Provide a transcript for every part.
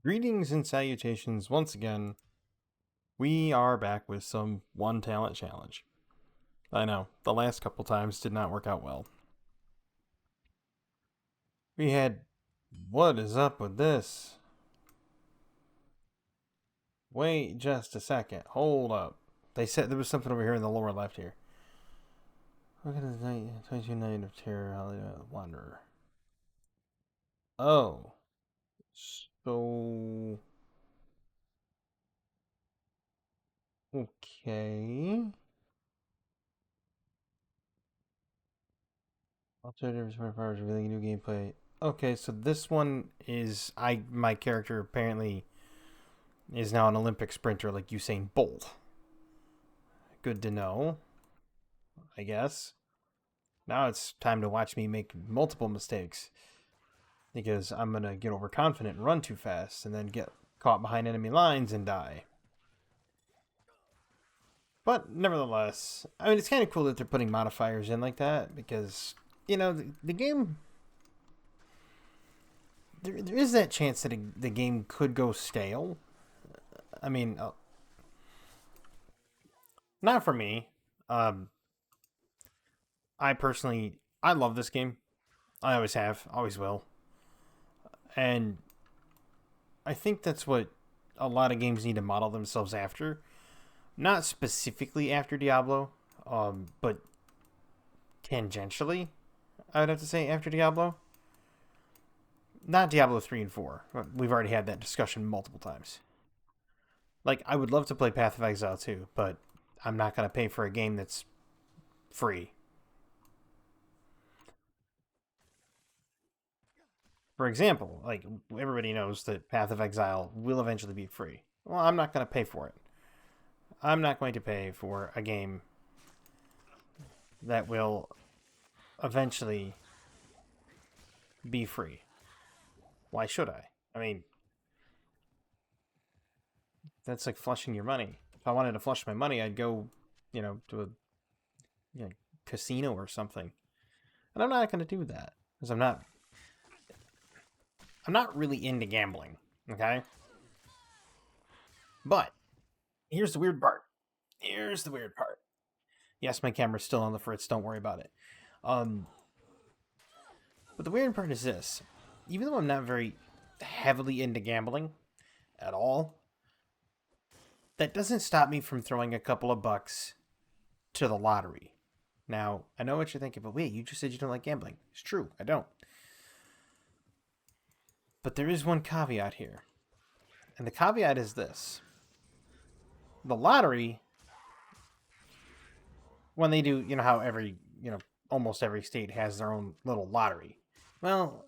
Greetings and salutations once again. We are back with some one talent challenge. I know, the last couple times did not work out well. We had. What is up with this? Wait just a second. Hold up. They said there was something over here in the lower left here. Look at the 22 Night of Terror Holiday Wanderer. Oh. So. Okay. Alternative 24 hours revealing new gameplay. Okay, so this one is my character apparently is now an Olympic sprinter like Usain Bolt. Good to know, I guess. Now it's time to watch me make multiple mistakes because I'm gonna get overconfident and run too fast and then get caught behind enemy lines and die. But nevertheless, I mean, it's kind of cool that they're putting modifiers in like that because, the game. There is that chance that the game could go stale. I mean, not for me. Um, I personally, I love this game. I always have, always will. And I think that's what a lot of games need to model themselves after. Not specifically after Diablo, but tangentially, I would have to say after Diablo. Not Diablo 3 and 4. We've already had that discussion multiple times. Like, I would love to play Path of Exile too, but I'm not going to pay for a game that's free. For example, like, everybody knows that Path of Exile will eventually be free. Well, I'm not going to pay for it. I'm not going to pay for a game that will eventually be free. Why should I? I mean, that's like flushing your money. If I wanted to flush my money, I'd go, to a you know, casino or something. And I'm not going to do that because I'm not really into gambling. Okay, but here's the weird part. Here's the weird part. Yes, my camera's still on the fritz. Don't worry about it. Um, but the weird part is this: even though I'm not very heavily into gambling at all, that doesn't stop me from throwing a couple of bucks to the lottery. Now, I know what you're thinking, but wait, you just said you don't like gambling. It's true, I don't. But there is one caveat here. And the caveat is this: the lottery, when they do, how almost every state has their own little lottery. Well,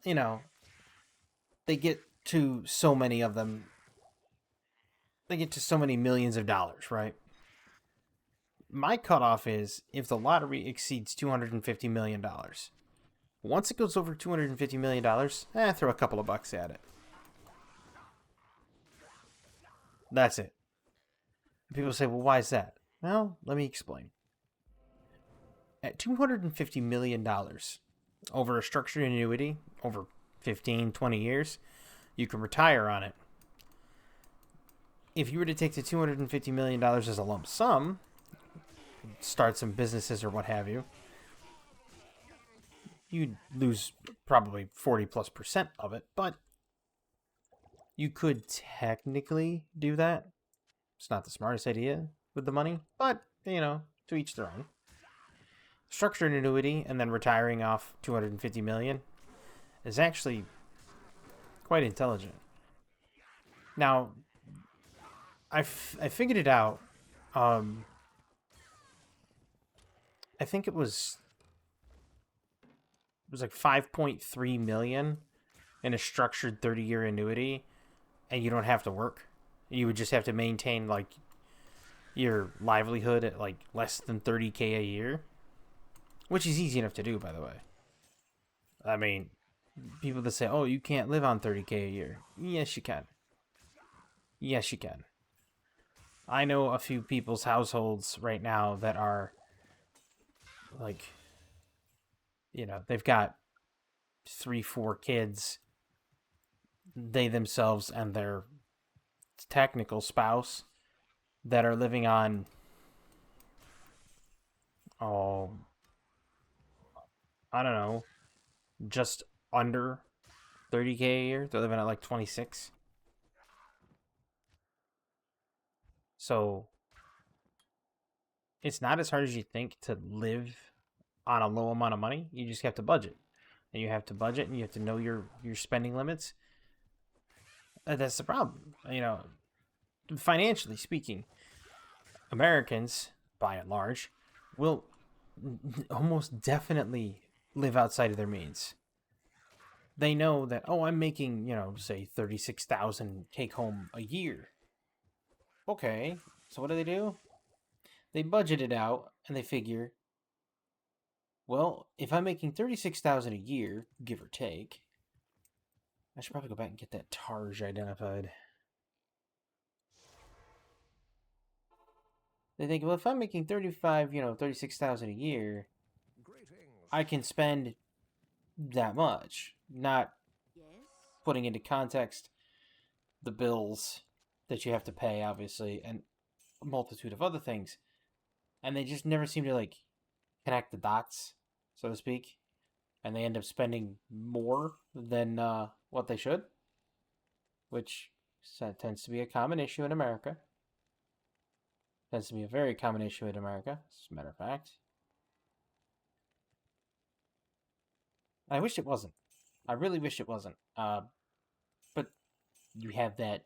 they get to so many of them. They get to so many millions of dollars, right? My cutoff is if the lottery exceeds $250 million. Once it goes over $250 million, throw a couple of bucks at it. That's it. People say, well, why is that? Well, let me explain. At $250 million over a structured annuity over 15, 20 years, you can retire on it. If you were to take the $250 million as a lump sum, start some businesses or what have you, you'd lose probably 40+% of it, but you could technically do that. It's not the smartest idea with the money, but, to each their own. Structured annuity and then retiring off 250 million is actually quite intelligent. Now, I figured it out. I think it was like 5.3 million in a structured 30-year annuity, and you don't have to work. You would just have to maintain like your livelihood at like less than 30K a year, which is easy enough to do, by the way. I mean, people that say, "Oh, you can't live on 30K a year." Yes, you can. Yes, you can. I know a few people's households right now that are like, they've got 3, 4 kids, they themselves and their technical spouse that are living on, oh, I don't know, just under 30K a year. They're living at like 26. So it's not as hard as you think to live on a low amount of money. You just have to budget. And you have to budget and you have to know your spending limits. That's the problem. Financially speaking, Americans, by and large, will almost definitely live outside of their means. They know that, oh, I'm making, say 36,000 take home a year. Okay, so what do? They budget it out and they figure, well, if I'm making 36,000 a year, give or take, I should probably go back and get that Tarj identified. They think, well, if I'm making 36,000 a year, I can spend that much, not putting into context the bills that you have to pay, obviously, and a multitude of other things. And they just never seem to, like, connect the dots, so to speak. And they end up spending more than what they should, which tends to be a common issue in America. Tends to be a very common issue in America, as a matter of fact. I wish it wasn't. I really wish it wasn't. But you have that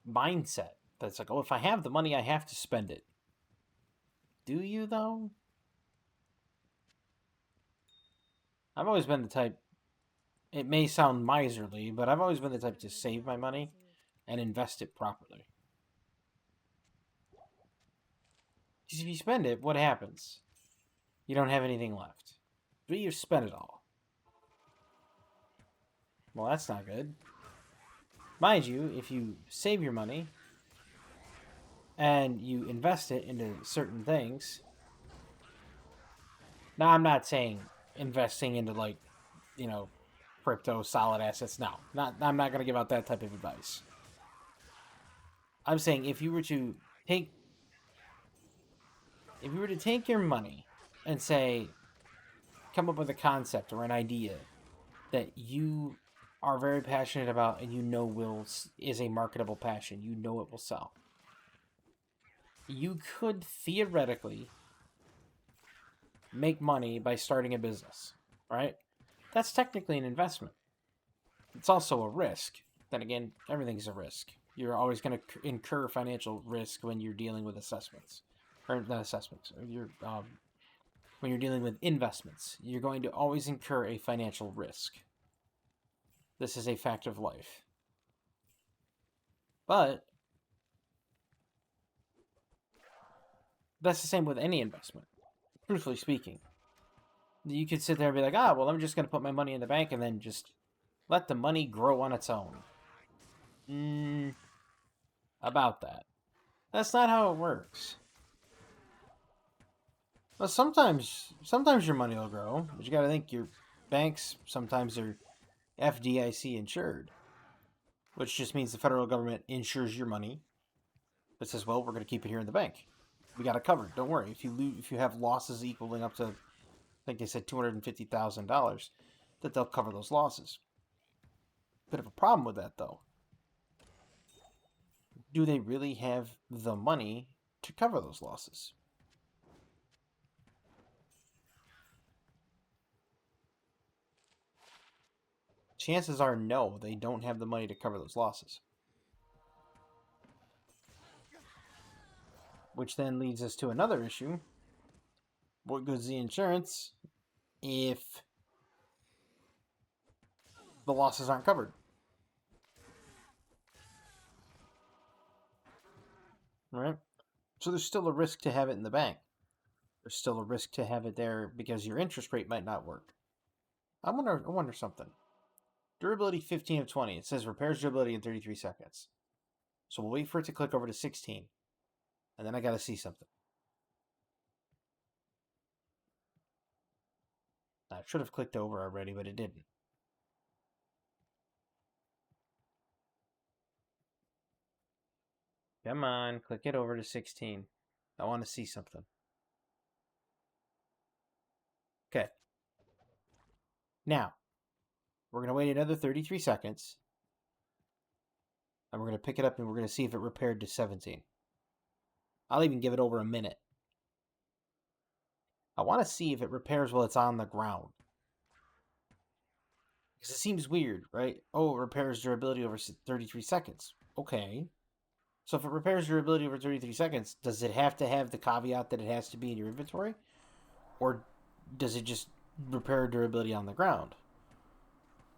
mindset that's like, oh, if I have the money, I have to spend it. Do you, though? I've always been the type, it may sound miserly, but I've always been the type to save my money and invest it properly. Because if you spend it, what happens? You don't have anything left. But you spend it all. Well, that's not good. Mind you, if you save your money and you invest it into certain things. Now, I'm not saying investing into, like, crypto solid assets. No, I'm not going to give out that type of advice. I'm saying if you were to take your money and say, come up with a concept or an idea that you are very passionate about and is a marketable passion, it will sell. You could theoretically make money by starting a business, right? That's technically an investment. It's also a risk. Then again, everything's a risk. You're always going to incur financial risk when you're dealing with assessments. Or not assessments. When you're dealing with investments, you're going to always incur a financial risk. This is a fact of life. But that's the same with any investment, truthfully speaking. You could sit there and be like, well, I'm just going to put my money in the bank and then just let the money grow on its own. About that. That's not how it works. Well, sometimes your money will grow, but you got to think your banks sometimes are FDIC insured, which just means the federal government insures your money. It says, well, we're going to keep it here in the bank. We got it covered. Don't worry. If you have losses equaling up to, I think they said $250,000, that they'll cover those losses. Bit of a problem with that, though. Do they really have the money to cover those losses? Chances are no, they don't have the money to cover those losses. Which then leads us to another issue. What good's the insurance if the losses aren't covered? Right? So there's still a risk to have it in the bank. There's still a risk to have it there because your interest rate might not work. I wonder something. Durability 15 of 20. It says repairs durability in 33 seconds. So we'll wait for it to click over to 16. And then I got to see something. I should have clicked over already, but it didn't. Come on, click it over to 16. I want to see something. Okay. Now, we're going to wait another 33 seconds. And we're going to pick it up and we're going to see if it repaired to 17. I'll even give it over a minute. I want to see if it repairs while it's on the ground. Because it seems weird, right? Oh, it repairs durability over 33 seconds. Okay. So if it repairs durability over 33 seconds, does it have to have the caveat that it has to be in your inventory? Or does it just repair durability on the ground?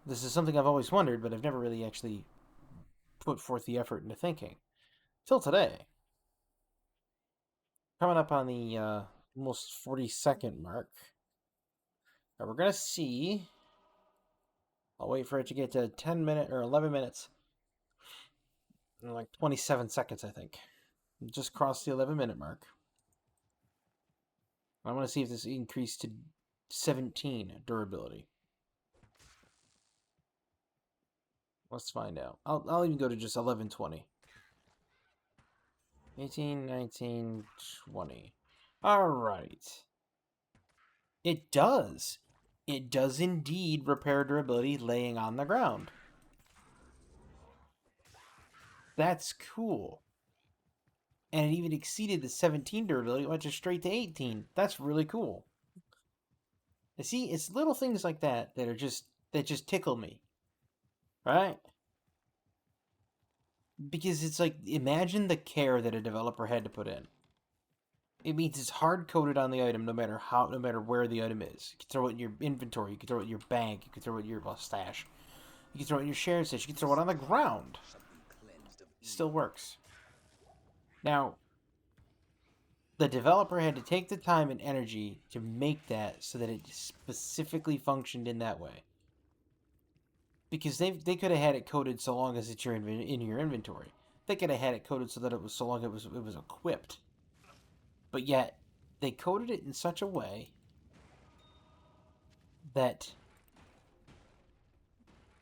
This is something I've always wondered, but I've never really actually put forth the effort into thinking. Till today. Coming up on the almost 40-second mark. Now we're going to see. I'll wait for it to get to 10 minutes or 11 minutes. In like 27 seconds, I think. Just crossed the 11-minute mark. I want to see if this increased to 17 durability. Let's find out. I'll even go to just 11:20. 18, 19, 20. All right. It does. It does indeed repair durability laying on the ground. That's cool. And it even exceeded the 17 durability. It went just straight to 18. That's really cool. You see, it's little things like that that just tickle me. Right? Because it's like, imagine the care that a developer had to put in. It means it's hard coded on the item no matter where the item is. You can throw it in your inventory, you can throw it in your bank, you can throw it in your stash. You can throw it in your shared stash, you can throw it on the ground. Still works. Now, the developer had to take the time and energy to make that so that it specifically functioned in that way. Because they could have had it coded so long as it's in your inventory. They could have had it coded so that it was so long it was equipped. But yet, they coded it in such a way that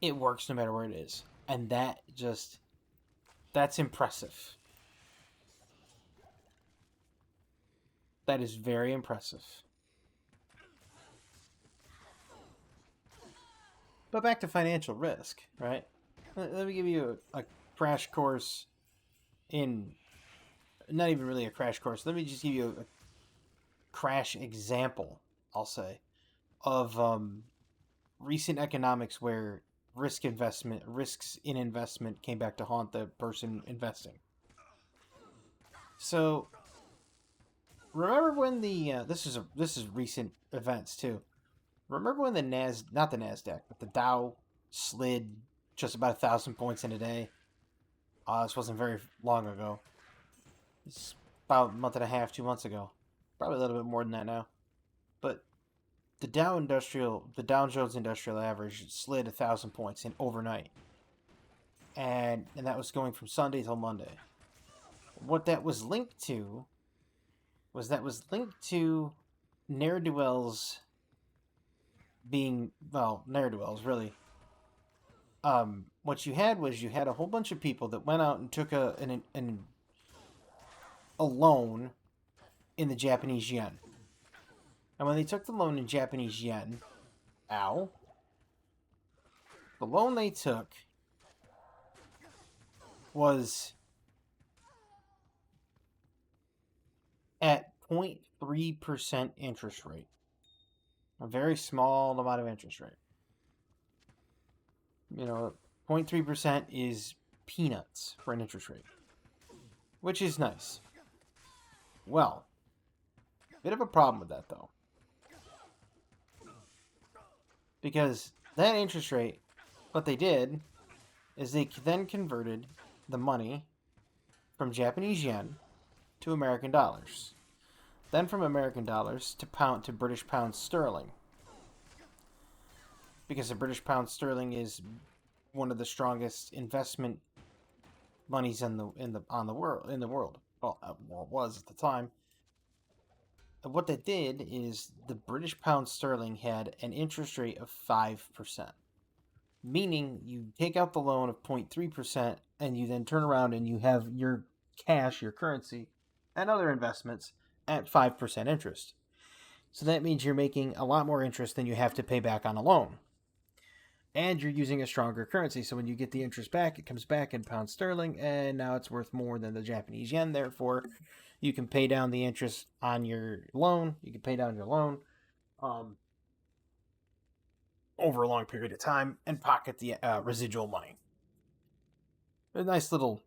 it works no matter where it is. And that's impressive. That is very impressive. But back to financial risk, right? Let me give you a crash course in... Not even really a crash course. Let me just give you a crash example, I'll say, of recent economics where risks in investment came back to haunt the person investing. So, remember when this is recent events too. Remember when not the Nasdaq, but the Dow slid just about 1,000 points in a day? This wasn't very long ago. It's about a month and a half, 2 months ago. Probably a little bit more than that now. But the Dow Jones Industrial Average slid 1,000 points in overnight, and that was going from Sunday till Monday. What that was linked to ne'er-do-wells ne'er-do-wells really. What you had a whole bunch of people that went out and took a loan in the Japanese yen. And when they took the loan in Japanese yen, the loan they took was at 0.3% interest rate. A very small amount of interest rate. 0.3% is peanuts for an interest rate, which is nice. Well, bit of a problem with that, though. Because that interest rate, what they did is they then converted the money from Japanese yen to American dollars. Then from American dollars to British pound sterling. Because the British pound sterling is one of the strongest investment monies in the world. Well, it was at the time. And what that did is the British pound sterling had an interest rate of 5%. Meaning you take out the loan of 0.3% and you then turn around and you have your cash, your currency, and other investments at 5% interest. So that means you're making a lot more interest than you have to pay back on a loan. And you're using a stronger currency. So when you get the interest back, it comes back in pound sterling, and now it's worth more than the Japanese yen. Therefore, you can pay down the interest on your loan. You can pay down your loan over a long period of time and pocket the residual money. A nice little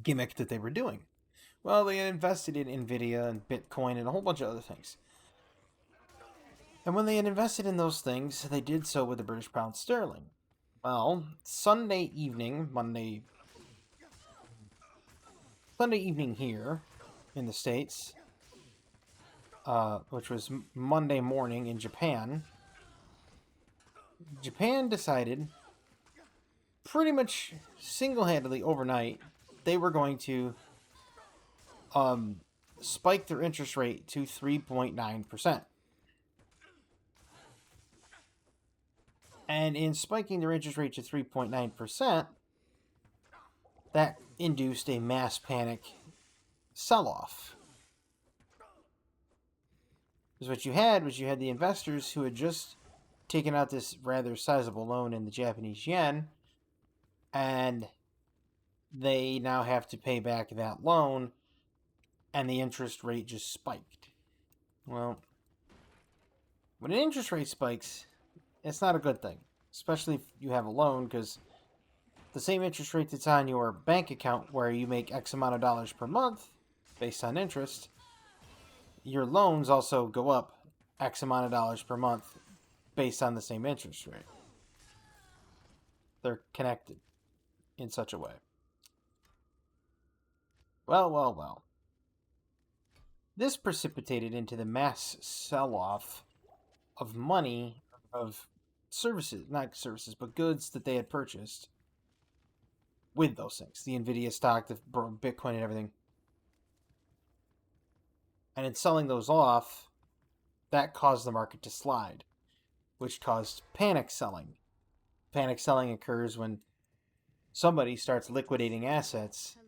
gimmick that they were doing. Well, they had invested in Nvidia and Bitcoin and a whole bunch of other things. And when they had invested in those things, they did so with the British pound sterling. Well, Sunday evening here in the States, which was Monday morning in Japan, Japan decided pretty much single-handedly overnight they were going to spike their interest rate to 3.9%. And in spiking their interest rate to 3.9%, that induced a mass panic sell-off. Because what you had was you had the investors who had just taken out this rather sizable loan in the Japanese yen, and they now have to pay back that loan, and the interest rate just spiked. Well, when an interest rate spikes, it's not a good thing, especially if you have a loan, because the same interest rate that's on your bank account where you make X amount of dollars per month based on interest, your loans also go up X amount of dollars per month based on the same interest rate. They're connected in such a way. Well. This precipitated into the mass sell-off of money, of services, not services, but goods that they had purchased with those things. The Nvidia stock, the Bitcoin and everything. And in selling those off, that caused the market to slide, which caused panic selling. Panic selling occurs when somebody starts liquidating assets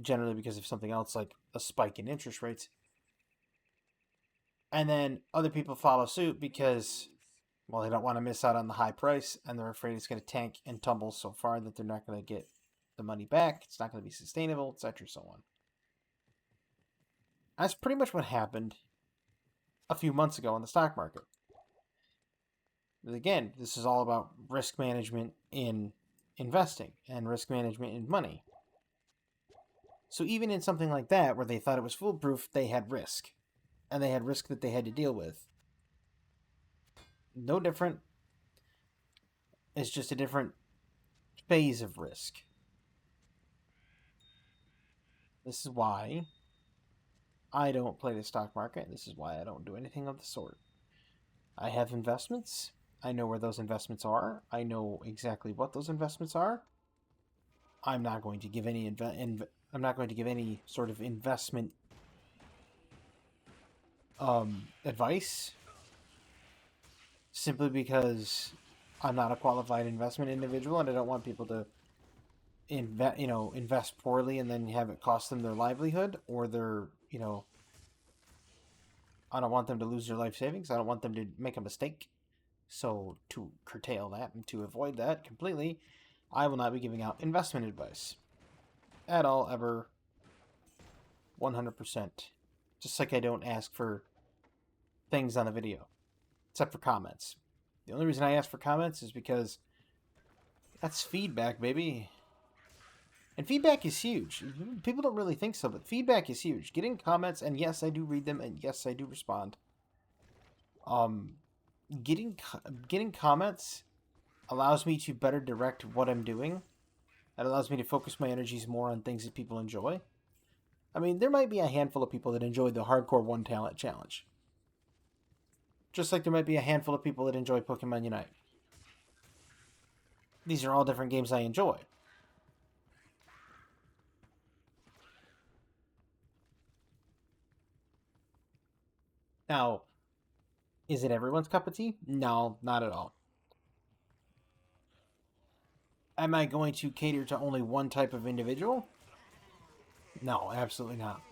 generally because of something else like a spike in interest rates. And then other people follow suit because, well, they don't want to miss out on the high price, and they're afraid it's going to tank and tumble so far that they're not going to get the money back. It's not going to be sustainable, etc., so on. That's pretty much what happened a few months ago in the stock market. But again, this is all about risk management in investing and risk management in money. So even in something like that, where they thought it was foolproof, they had risk. And they had risk that they had to deal with. No different. It's just a different phase of risk. This is why I don't play the stock market. This is why I don't do anything of the sort. I have investments. I know where those investments are. I know exactly what those investments are. I'm not going to give any sort of investment advice, simply because I'm not a qualified investment individual, and I don't want people to invest poorly and then have it cost them their livelihood or their, I don't want them to lose their life savings. I don't want them to make a mistake. So to curtail that and to avoid that completely, I will not be giving out investment advice at all, ever, 100%. Just like I don't ask for things on the video, except for comments. The only reason I ask for comments is because that's feedback, baby. And feedback is huge. People don't really think so, but feedback is huge. Getting comments, and yes, I do read them, and yes, I do respond. Getting comments allows me to better direct what I'm doing. It allows me to focus my energies more on things that people enjoy. I mean, there might be a handful of people that enjoy the hardcore one talent challenge. Just like there might be a handful of people that enjoy Pokemon Unite. These are all different games I enjoy. Now, is it everyone's cup of tea? No, not at all. Am I going to cater to only one type of individual? No, absolutely not.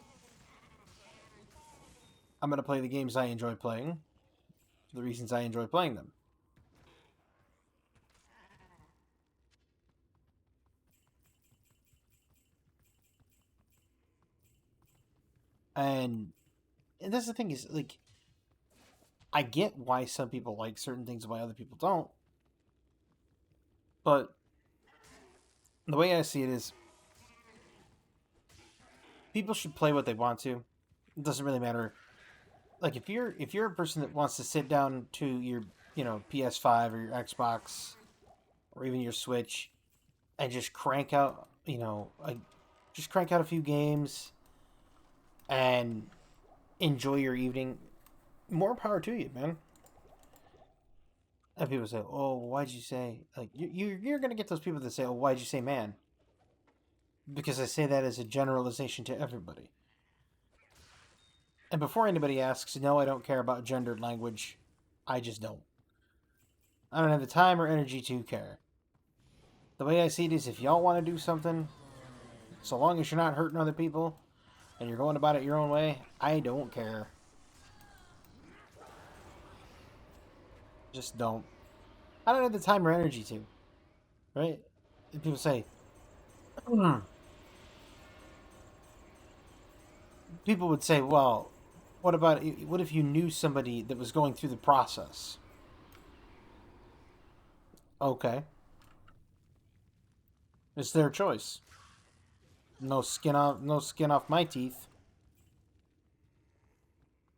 I'm going to play the games I enjoy playing for the reasons I enjoy playing them. And that's the thing is, like, I get why some people like certain things and why other people don't. But the way I see it is, people should play what they want to. It doesn't really matter. Like if you're a person that wants to sit down to your PS5 or your Xbox or even your Switch and just crank out just crank out a few games and enjoy your evening, more power to you, man. And people say, "Oh, why'd you say?" Like you're gonna get those people that say, "Oh, why'd you say man?" Because I say that as a generalization to everybody. And before anybody asks, no, I don't care about gendered language. I just don't. I don't have the time or energy to care. The way I see it is if y'all want to do something, so long as you're not hurting other people and you're going about it your own way, I don't care. Just don't. I don't have the time or energy to. Right? And people say, people would say, well, what if you knew somebody that was going through the process? Okay. It's their choice. No skin off my teeth.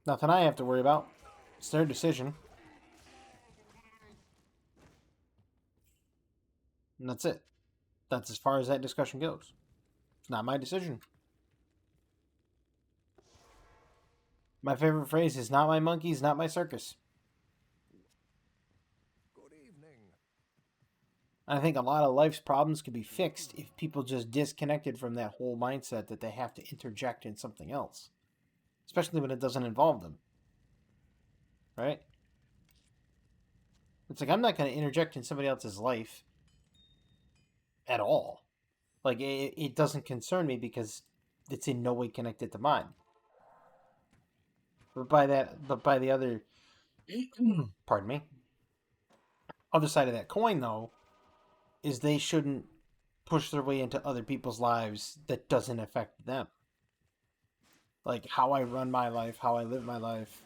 Nothing I have to worry about. It's their decision. And that's it. That's as far as that discussion goes. It's not my decision. My favorite phrase is not my monkeys, not my circus. Good evening. I think a lot of life's problems could be fixed if people just disconnected from that whole mindset that they have to interject in something else, especially when it doesn't involve them. Right? It's like I'm not going to interject in somebody else's life at all. Like it doesn't concern me because it's in no way connected to mine. But by the other, pardon me, other side of that coin though, is they shouldn't push their way into other people's lives that doesn't affect them. Like how I run my life, how I live my life,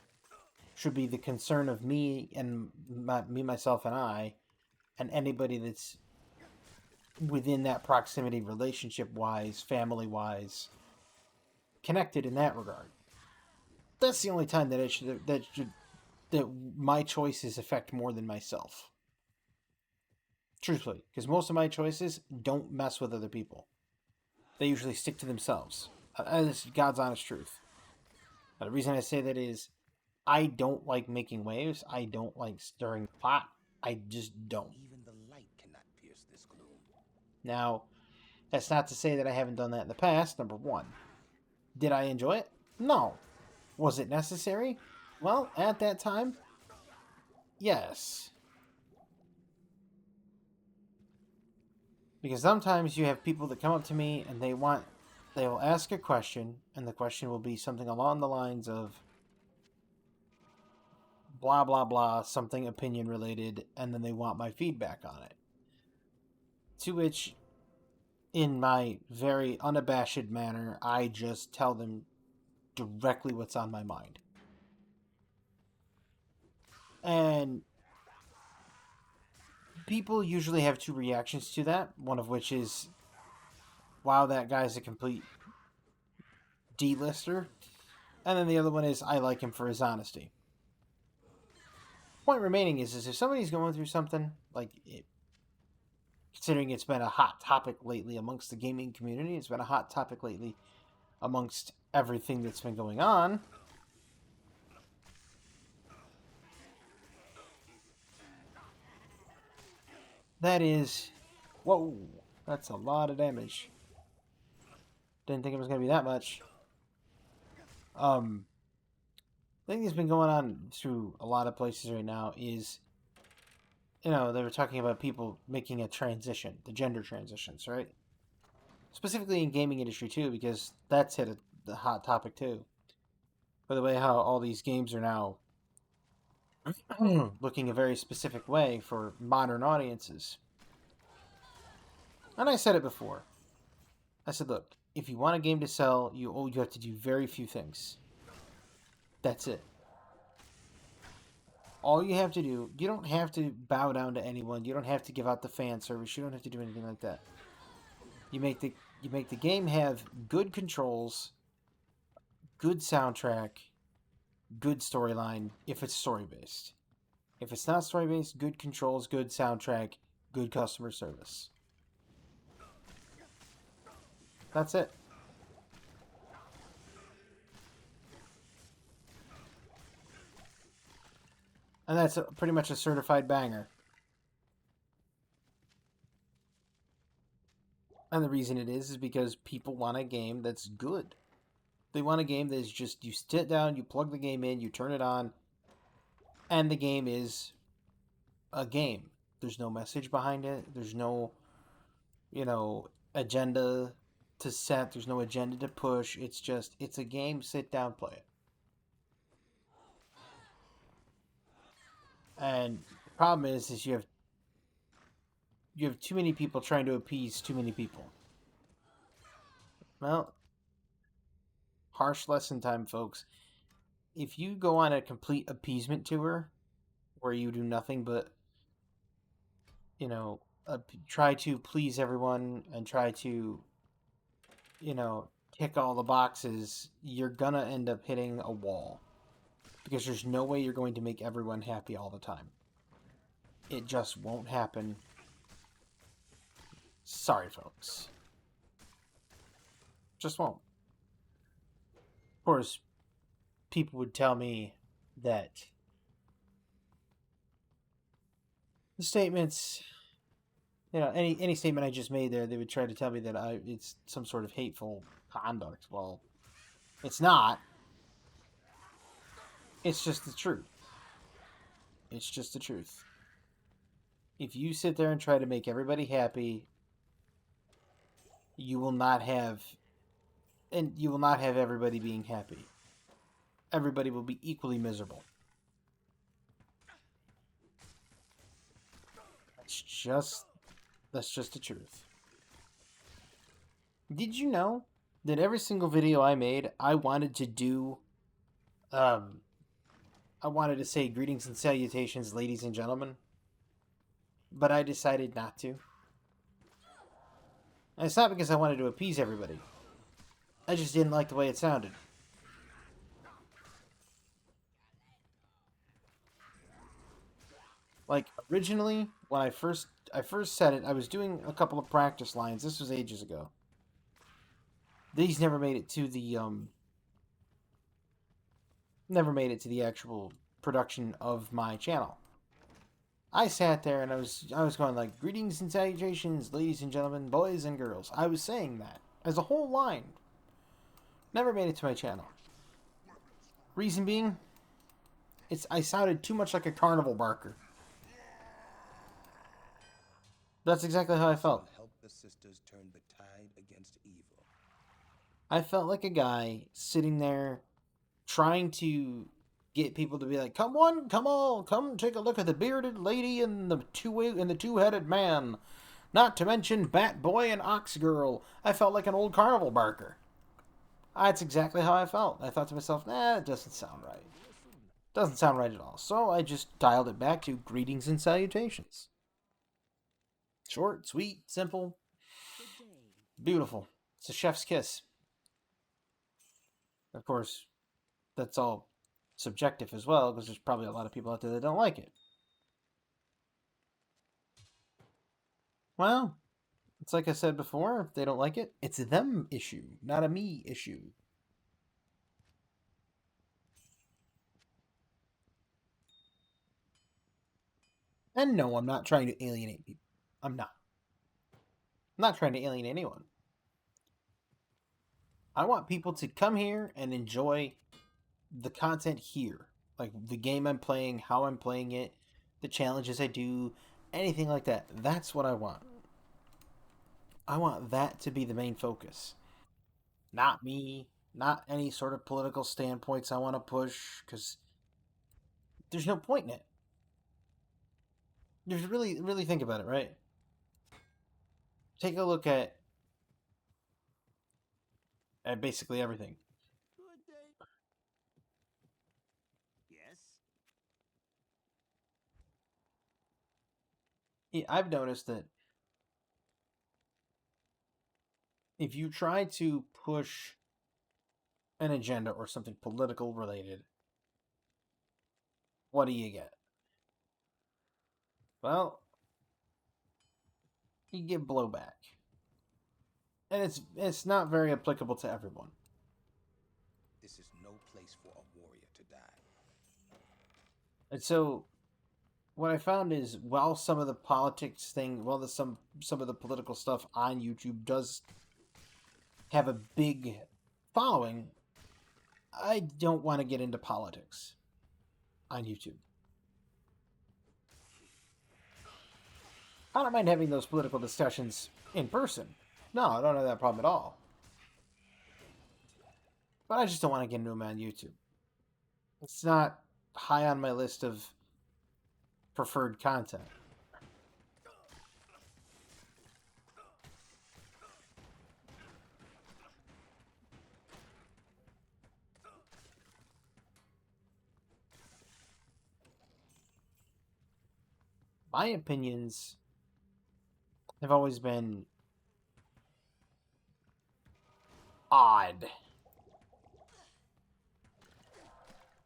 should be the concern of me and me, myself, and I, and anybody that's within that proximity, relationship wise, family wise, connected in that regard. That's the only time that that my choices affect more than myself. Truthfully, because most of my choices don't mess with other people. They usually stick to themselves. This is God's honest truth. The reason I say that is I don't like making waves. I don't like stirring the pot. I just don't. Even the light cannot pierce this gloom. Now, that's not to say that I haven't done that in the past, number one. Did I enjoy it? No. Was it necessary? Well, at that time, yes. Because sometimes you have people that come up to me and they will ask a question, and the question will be something along the lines of blah, blah, blah, something opinion related, and then they want my feedback on it. To which, in my very unabashed manner, I just tell them directly what's on my mind. And people usually have two reactions to that, one of which is, wow, that guy's a complete D-lister. And then the other one is, I like him for his honesty. Point remaining is if somebody's going through something, considering it's been a hot topic lately amongst the gaming community, it's been a hot topic lately amongst everything that's been going on. That is, whoa, that's a lot of damage. Didn't think it was going to be that much. The thing that's been going on through a lot of places right now is they were talking about people making a transition, the gender transitions, right? Specifically in gaming industry too, because that's hit the hot topic too. By the way, how all these games are now looking a very specific way for modern audiences. And I said it before. I said, look, if you want a game to sell, you have to do very few things. That's it. All you have to do, you don't have to bow down to anyone. You don't have to give out the fan service. You don't have to do anything like that. You make the game have good controls, good soundtrack, good storyline if it's story based. If it's not story based, good controls, good soundtrack, good customer service. That's it. And that's pretty much a certified banger. And the reason it is because people want a game that's good. They want a game that is just, you sit down, you plug the game in, you turn it on, and the game is a game. There's no message behind it. There's no, agenda to set. There's no agenda to push. It's a game. Sit down, play it. And the problem is you have too many people trying to appease too many people. Well, harsh lesson time, folks. If you go on a complete appeasement tour where you do nothing but, try to please everyone and try to, tick all the boxes, you're gonna end up hitting a wall. Because there's no way you're going to make everyone happy all the time. It just won't happen. Sorry, folks. Just won't. Of course, people would tell me that the statements, any statement I just made there, they would try to tell me that it's some sort of hateful conduct. Well, it's not. It's just the truth. It's just the truth. If you sit there and try to make everybody happy, you will not have everybody being happy. Everybody will be equally miserable. That's just the truth. Did you know that every single video I made, I wanted to do I wanted to say greetings and salutations, ladies and gentlemen, but I decided not to. And it's not because I wanted to appease everybody. I just didn't like the way it sounded. Like, originally, when I first said it, I was doing a couple of practice lines. This was ages ago. These never made it to the actual production of my channel. I sat there and I was going like, greetings and salutations, ladies and gentlemen, boys and girls. I was saying that as a whole line. Never made it to my channel. Reason being, I sounded too much like a carnival barker. That's exactly how I felt. Help the sisters turn the tide against evil. I felt like a guy sitting there trying to get people to be like, come on, come all, come take a look at the bearded lady and the two-headed man. Not to mention Bat Boy and Ox Girl. I felt like an old carnival barker. That's exactly how I felt. I thought to myself, nah, it doesn't sound right. Doesn't sound right at all. So I just dialed it back to greetings and salutations. Short, sweet, simple, beautiful. It's a chef's kiss. Of course, that's all subjective as well, because there's probably a lot of people out there that don't like it. Well, it's like I said before, if they don't like it, it's a them issue, not a me issue. And no, I'm not trying to alienate people. I'm not. I'm not trying to alienate anyone. I want people to come here and enjoy the content here. Like the game I'm playing, how I'm playing it, the challenges I do, anything like that. That's what I want. I want that to be the main focus. Not me, not any sort of political standpoints I want to push, because there's no point in it. Just really think about it, right? Take a look at basically everything. Good day. Yes. I've noticed that if you try to push an agenda or something political related, what do you get? Well, you get blowback. And it's not very applicable to everyone. This is no place for a warrior to die. And so what I found is while some of the politics thing, while some of the political stuff on YouTube does have a big following, I don't want to get into politics on YouTube. I don't mind having those political discussions in person. No, I don't have that problem at all. But I just don't want to get into them on YouTube. It's not high on my list of preferred content. My opinions have always been odd.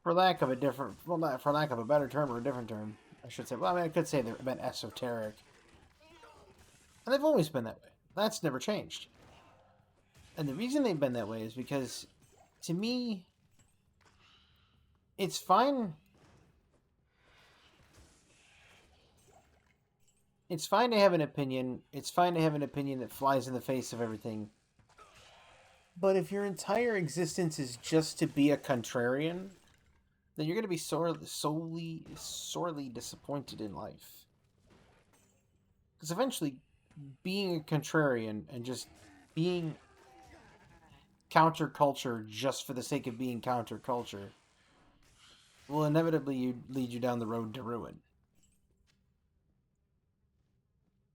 For lack of a different, well, not for lack of a better term or a different term, I should say. Well, I mean, I could say they've been esoteric. And they've always been that way. That's never changed. And the reason they've been that way is because, to me, it's fine. It's fine to have an opinion. It's fine to have an opinion that flies in the face of everything. But if your entire existence is just to be a contrarian, then you're going to be sorely disappointed in life. Because eventually, being a contrarian and just being counterculture just for the sake of being counterculture will inevitably lead you down the road to ruin.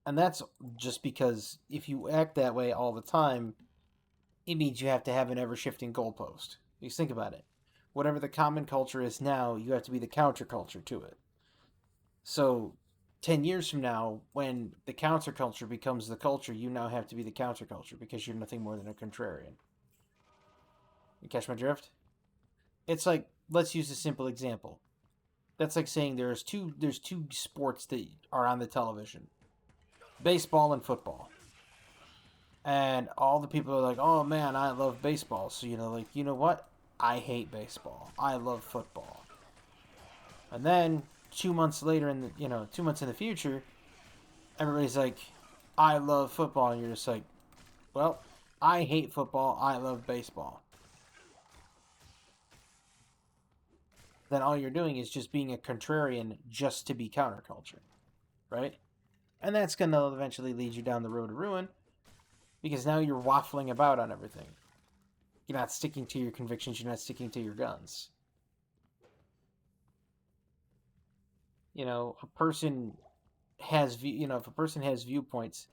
And that's just because if you act that way all the time, it means you have to have an ever-shifting goalpost. You think about it. Whatever the common culture is now, you have to be the counterculture to it. So, 10 years from now, when the counterculture becomes the culture, you now have to be the counterculture because you're nothing more than a contrarian. You catch my drift? It's like, let's use a simple example. That's like saying there's two sports that are on the television. Baseball and football. And all the people are like, oh man, I love baseball. So, like, you know what? I hate baseball. I love football. And then 2 months later, 2 months in the future, everybody's like, I love football. And you're just like, well, I hate football. I love baseball. Then all you're doing is just being a contrarian just to be counterculture. Right? And that's going to eventually lead you down the road to ruin. Because now you're waffling about on everything. You're not sticking to your convictions. You're not sticking to your guns. If a person has viewpoints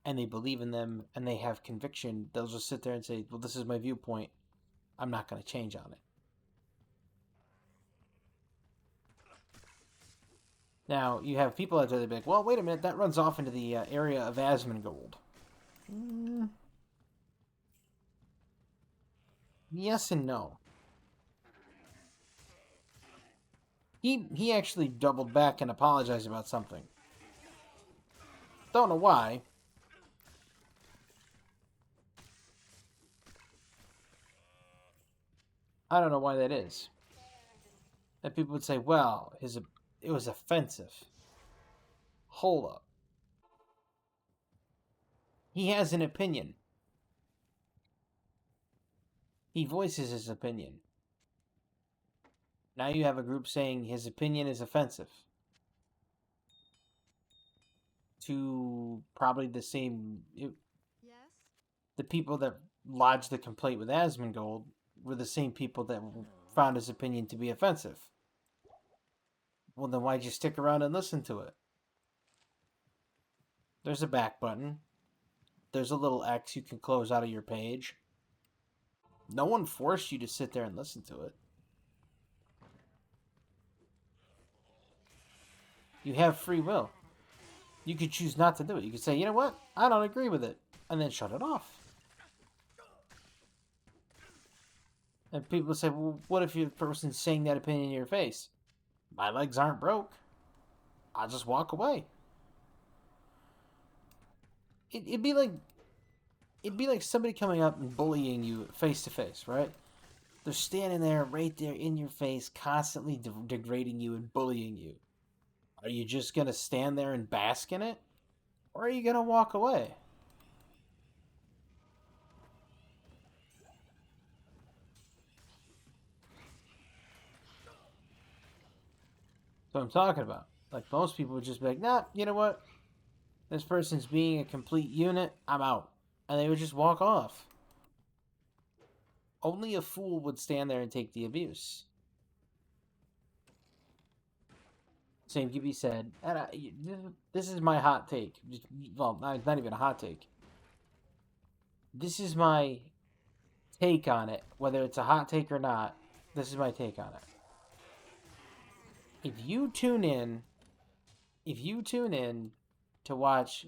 and they believe in them and they have conviction, they'll just sit there and say, well, this is my viewpoint. I'm not going to change on it. Now, you have people out there that be like, well, wait a minute, that runs off into the area of Asmongold. Yes and no. He actually doubled back and apologized about something. Don't know why. I don't know why that is. That people would say, well, it was offensive. Hold up. He has an opinion. He voices his opinion. Now you have a group saying his opinion is offensive. to probably the same. Yes? The people that lodged the complaint with Asmongold were the same people that found his opinion to be offensive. Well, then why'd you stick around and listen to it? There's a back button. There's a little X you can close out of your page. No one forced you to sit there and listen to it. You have free will. You could choose not to do it. You could say, you know what? I don't agree with it. And then shut it off. And people say, well, what if your person's saying that opinion in your face? My legs aren't broke. I'll just walk away. It'd be like somebody coming up and bullying you face to face, right? They're standing there, right there in your face, constantly degrading you and bullying you. Are you just gonna stand there and bask in it, or are you gonna walk away? That's what I'm talking about. Like, most people would just be like, nah, you know what? This person's being a complete unit. I'm out. And they would just walk off. Only a fool would stand there and take the abuse. Same could be said. And this is my hot take. Well, not even a hot take. This is my take on it. Whether it's a hot take or not, this is my take on it. If you tune in to watch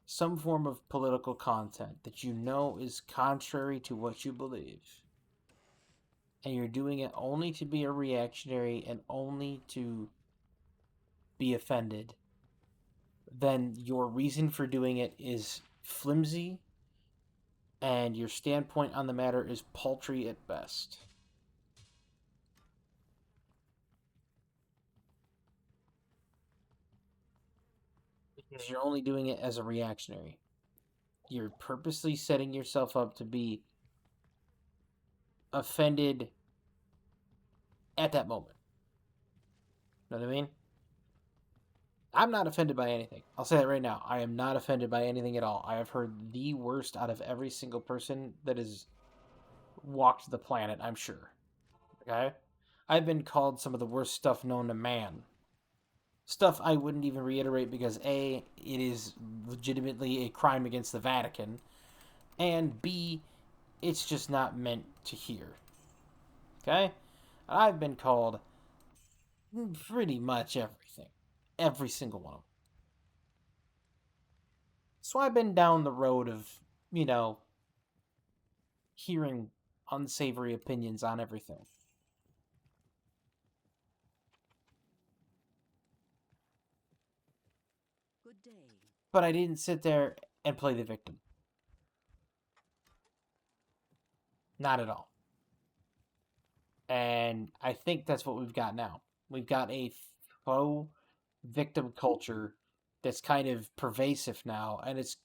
some form of political content that you know is contrary to what you believe, and you're doing it only to be a reactionary and only to be offended, then your reason for doing it is flimsy, and your standpoint on the matter is paltry at best. Because you're only doing it as a reactionary. You're purposely setting yourself up to be offended at that moment. Know what I mean? I'm not offended by anything. I'll say that right now. I am not offended by anything at all. I have heard the worst out of every single person that has walked the planet, I'm sure. Okay? I've been called some of the worst stuff known to man. Stuff I wouldn't even reiterate because A, it is legitimately a crime against the Vatican, and B, it's just not meant to hear. Okay? I've been called pretty much everything. Every single one of them. So I've been down the road of, hearing unsavory opinions on everything. Good day. But I didn't sit there and play the victim. Not at all. And I think that's what we've got now. We've got a faux victim culture that's kind of pervasive now, and it's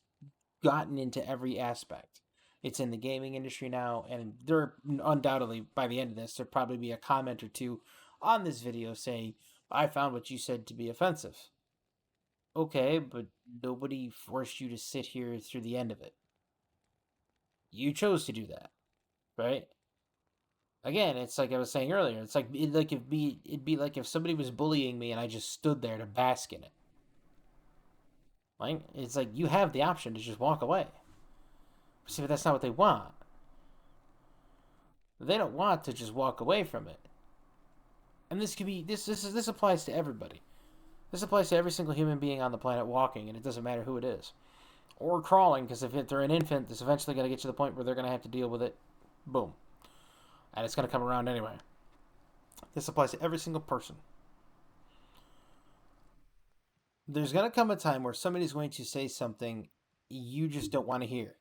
gotten into every aspect. It's in the gaming industry now, and there undoubtedly, by the end of this, there'll probably be a comment or two on this video saying, I found what you said to be offensive. Okay, but nobody forced you to sit here through the end of it. You chose to do that, right? Again, it's like I was saying earlier. It's like it'd be like if somebody was bullying me and I just stood there to bask in it. Like, it's like you have the option to just walk away. See, but that's not what they want. They don't want to just walk away from it. And this applies to everybody. This applies to every single human being on the planet walking, and it doesn't matter who it is. Or crawling, because if they're an infant, it's eventually going to get to the point where they're going to have to deal with it. Boom. And it's going to come around anyway. This applies to every single person. There's going to come a time where somebody's going to say something you just don't want to hear.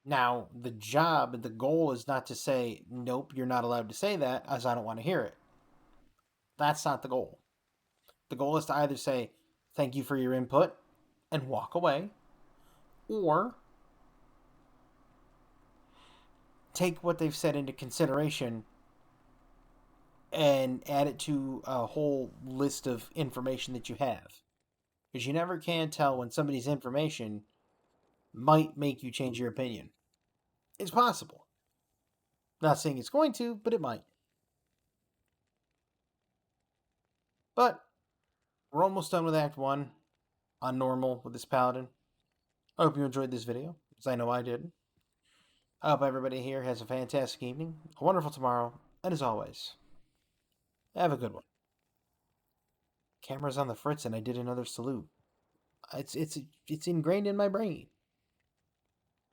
Now, the goal is not to say, nope, you're not allowed to say that, as I don't want to hear it. That's not the goal. The goal is to either say, thank you for your input, and walk away, or take what they've said into consideration and add it to a whole list of information that you have. Because you never can tell when somebody's information might make you change your opinion. It's possible. Not saying it's going to, but it might. But we're almost done with Act 1 on normal with this Paladin. I hope you enjoyed this video, because I know I did. I hope everybody here has a fantastic evening, a wonderful tomorrow, and as always, have a good one. Camera's on the fritz and I did another salute. It's ingrained in my brain.